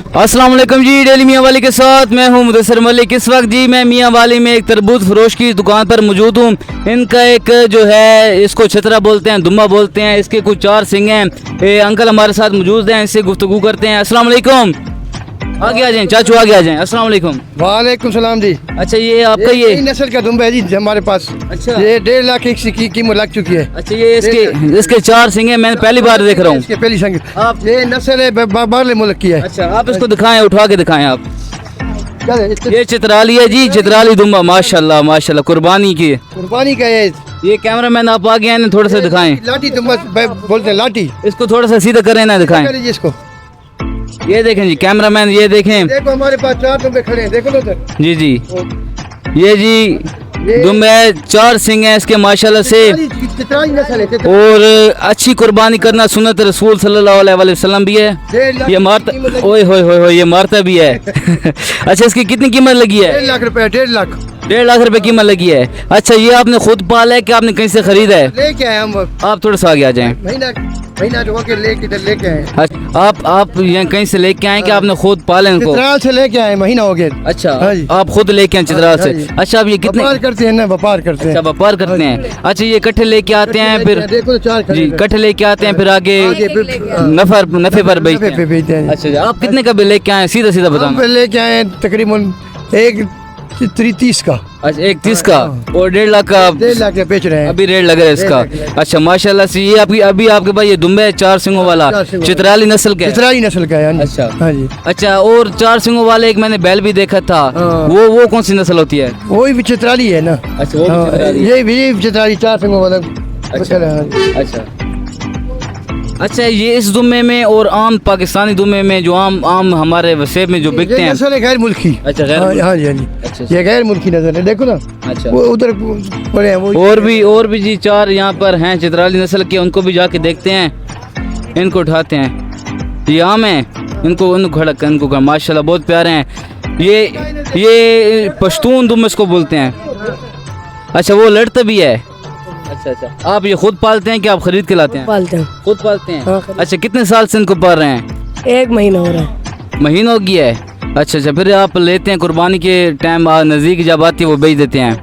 अस्सलाम वालेकुम जी। डेली मियाँ वाली के साथ मैं हूँ मुदस्सिर मलिक। इस वक्त जी मैं मियाँ वाली में एक तरबूज फरोश की दुकान पर मौजूद हूँ। इनका एक जो है इसको छतरा बोलते हैं, दुम्बा बोलते हैं, इसके कुछ 4 सिंग हैं। ये अंकल हमारे साथ मौजूद हैं, इससे गुफ्तगू करते हैं। अस्सलाम वालेकुम। आगे आ जाएं चाचू, आगे आ जाएं। अस्सलाम वालेकुम। वालेकुम सलाम जी। अच्छा ये आपका ये नस्ल का दुम्बा है जी हमारे पास। अच्छा ये 1.5 लाख की कीमत लग चुकी है। अच्छा ये इसके 4 सिंग हैं, मैंने पहली बार देख रहा हूँ। इसके पहली संग आप ये नस्ल है बाहरले मुल्क की है। अच्छा आप इसको दिखाएं, उठा के दिखाएं आप। क्या है? ये चित्राली है जी, चित्राली दुम्बा, माशाल्लाह माशाल्लाह, कुर्बानी की। कुर्बानी का ये कैमरामैन आप आगे हैं, थोड़ा सा दिखाएं। लाठी दुम्बा बोलते हैं, लाठी। इसको थोड़ा सा सीधा करें ना, दिखाएं। जी इसको ये देखें जी कैमरामैन, ये देखें। देखो हमारे पास 4 दुम्बे खड़े हैं, देखो ना उधर। जी जी ये जी दुम्बे 4 सिंग हैं इसके माशाल्लाह से। चित्राली नस्ल है। और अच्छी कुर्बानी करना सुन्नत रसूल सल्लल्लाहु अलैहि वसल्लम भी है। ये मारता, ओए होए होए होए, ये मारता भी है। अच्छा इसकी कितनी कीमत लगी है? 1.5 लाख रुपए। 1.5 लाख 1.5 लाख रुपए कीमत लगी है। अच्छा ये आपने खुद पाला है कि आपने कहीं से खरीदा है? लेके आए हम। आप थोड़ा सा आगे आ जाएं। महीना जो होके लेके आए। अच्छा आप यहाँ कहीं से लेके आए कि आपने खुद पाले इनको? चित्राल से लेके आए, महीना हो गया। अच्छा हाँ जी। आप खुद लेके आए चित्राल से। अच्छा आप ये कितने व्यापार करते हैं ना, व्यापार करते हैं। अच्छा व्यापार करते हैं। अच्छा ये इकट्ठे लेके आते हैं फिर? देखो तो 4 जी इकट्ठे लेके आते हैं फिर आगे नफे पर बेचते हैं। अच्छा आप कितने का बिल लेके आए, सीधा सीधा बताना। लेके आए तकरीबन 1.30 का। अच्छा 1.30 का और 1.5 लाख का 1.5 लाख का बेच रहे हैं। अभी रेट लग रहा है इसका। अच्छा माशाल्लाह से ये अभी आपके पास ये दुम्बे है 4 सिंगों वाला, चित्राली नस्ल का है? चित्राली नस्ल का है। अच्छा हाँ जी। अच्छा और 4 सिंगों वाले एक मैंने बैल भी देखा था, वो कौन सी नस्ल होती है? वही भी चित्राली है ना। अच्छा वो भी चित्राली। ये भी चित्राली 4 सिंगों वाला। अच्छा अच्छा ये इस दुम्बे में और आम पाकिस्तानी दुम्बे में जो आम हमारे वसेब में जो बिकते हैं? नस्ल है गैर मुल्की। अच्छा गैर हाँ जी हाँ जी। अच्छा ये गैर मुल्की नस्ल है, देखो ना। अच्छा वो उधर पड़े हैं वो। और भी जी 4 यहाँ पर हैं चित्राली नस्ल के, उनको भी जाके देखते हैं, इनको उठाते हैं। ये आम है, इनको माशाल्लाह बहुत प्यारे हैं। ये पश्तून दुम्बे इसको बोलते हैं। अच्छा वो लड़ता भी है। अच्छा आप ये खुद पालते हैं कि आप खरीद के लाते हैं? पालते हैं। खुद पालते हैं। हाँ, अच्छा कितने साल से इनको पाल रहे हैं? 1 महीना हो रहा है। महीना हो गया है। अच्छा फिर आप लेते हैं कुर्बानी के टाइम, नज़दीक जब आती है वो बेच देते हैं।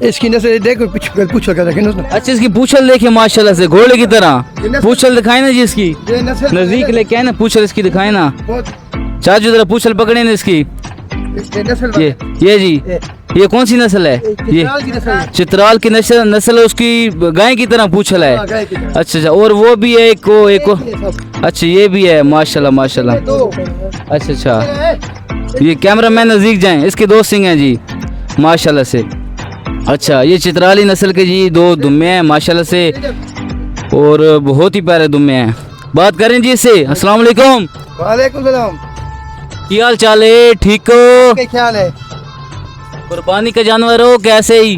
इसकी नस्ल देखो, पूछो क्या देखें ना। अच्छा इसकी पूछल देखिए माशाल्लाह से, घोड़े की तरह पूछल दिखाए ना जी इसकी। नजदीक लेके आए ना, पूछल इसकी दिखाए ना चाचू, जरा पूछल पकड़े ना इसकी। ये जी ये कौन सी नस्ल है? ये चित्राल की नस्ल है, उसकी गाय की तरह पूछल है। अच्छा और वो भी है एक अच्छा ये भी है माशाल्लाह माशाल्लाह। अच्छा ये कैमरामैन नजदीक जाएं, इसके 2 सिंग हैं जी माशाल्लाह से। अच्छा ये चित्राली नस्ल के जी 2 दुम्बे हैं माशाल्लाह से, और बहुत ही प्यारे दुम्बे हैं। बात करें जी इससे। अस्सलाम वालेकुम। वालेकुम सलाम। क्या हाल चाल है? ठीक हो? क्या ख्याल है? कुर्बानी का जानवर हो कैसे ही?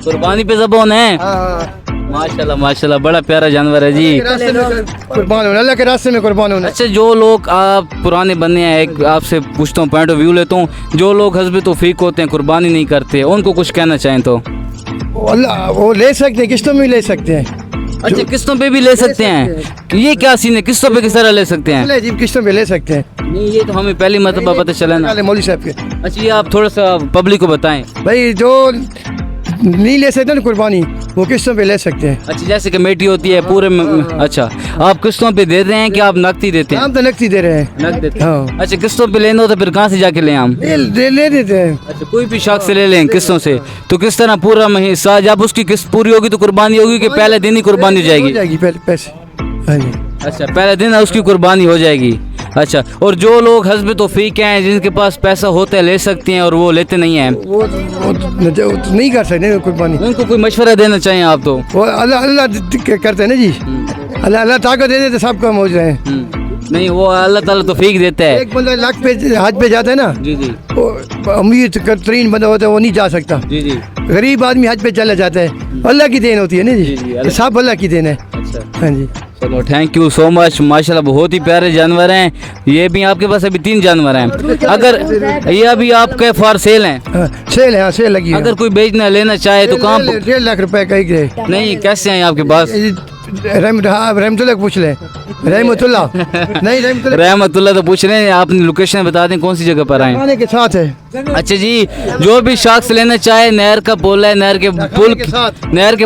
कुर्बानी पे ज़बान है। माशाल्लाह माशाल्लाह, बड़ा प्यारा जानवर है जी। कुर्बान होना, अल्लाह के रास्ते में कुर्बान होना। अच्छा जो लोग आप पुराने बने हैं, एक आपसे पूछता हूँ, पॉइंट ऑफ व्यू लेता हूँ, जो लोग हस्बे तौफीक होते हैं, कुर्बानी नहीं करते, उनको कुछ कहना चाहें तो? अल्लाह वो ले सकते हैं, किस्तों में भी ले सकते हैं। अच्छा किस्तों पे भी ले सकते हैं? ये क्या सीन है, किस्तों पे किस तरह ले सकते हैं? जी किस्तों पे ले सकते हैं। नहीं ये तो हमें पहली मरतबा पता चला ना। मौलवी साहब के। अच्छा ये आप थोड़ा सा पब्लिक को बताएं भाई, जो नहीं ले सकते ना कुर्बानी, वो किस्तों पे ले सकते हैं। अच्छा जैसे कमेटी होती है पूरे अच्छा आप किस्तों पे दे रहे हैं कि आप नकदी देते हैं? हम तो नकदी दे रहे हैं। नकद देते हैं। हाँ। अच्छा किस्तों पे लेना हो तो फिर कहाँ से जाके ले हम? ले देते हैं। अच्छा कोई भी शख्स से ले लें किस्तों से, तो किस तरह पूरा महीना जब उसकी किस्त पूरी होगी तो कुर्बानी होगी कि पहले दिन ही कुर्बानी हो जाएगी? पहले पैसे। हाँ जी। अच्छा पहले दिन उसकी कुर्बानी हो जाएगी। अच्छा और जो लोग हस्बे तौफीक हैं, जिनके पास पैसा होता है, ले सकते हैं और वो लेते नहीं हैं, वो तो नहीं कर सकते कुर्बानी। उनको कोई मशवरा देना चाहिए आप तो? वो अल्लाह करते हैं ना जी। अल्लाह ताकत दे देते, सब काम हो जाए। नहीं वो अल्लाह ताला तौफीक देता है। एक बंदा लाख पे हज पे जाता है ना जी जी, वो अमीर तरीन बंदा होता है, वो नहीं जा सकता। जी जी। गरीब आदमी हज पे चला जाता है, अल्लाह की देन होती है ना जी, सब अल्लाह की देन है। अच्छा हाँ जी। चलो थैंक यू सो मच, माशाल्लाह बहुत ही प्यारे जानवर हैं। ये भी आपके पास अभी 3 जानवर हैं, अगर ये अभी आपके फॉर सेल हैं? सेल है, सेल लगी है। अगर कोई बेचना लेना चाहे तो कहाँ? 1.5 लाख रुपए का ही है। नहीं कैसे हैं आपके पास? रहमतुल्लाह को पूछ ले, रहमतुल्लाह नहीं, रहमतुल्लाह रहमतुल्लाह तो पूछ रहे हैं, आपने लोकेशन बता दें कौन सी जगह पर आए। खाने के साथ है। अच्छा जी, जो भी शख्स लेना चाहे, नहर का पुल है, नहर के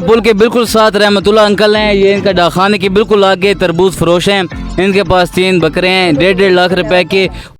पुल के बिल्कुल साथ रहमतुल्लाह अंकल हैं। ये इनका डाखाने के बिल्कुल आगे तरबूज फरोश हैं। इनके पास 3 बकरे हैं, 1.5 लाख रुपए के।